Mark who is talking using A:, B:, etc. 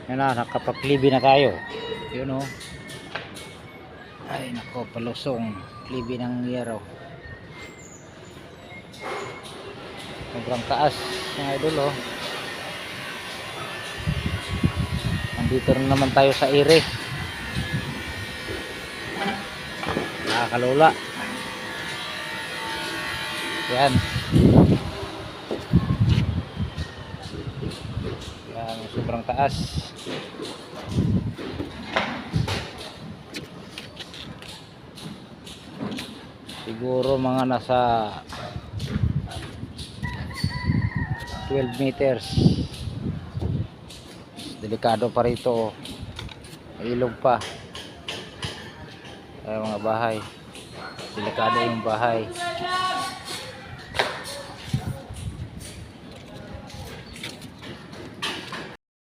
A: Yan na, nakapag-klibi na tayo. Yun o. Ay nako, palusong. Klibi ng yero. Sobrang taas mga idol o. Nandito na naman tayo sa ere. Nakakalula. Yan. Yan, sobrang taas. Siguro mga nasa 12 meters. Delikado pa rito. May ilog pa. Ay mga bahay. Delikado yung bahay.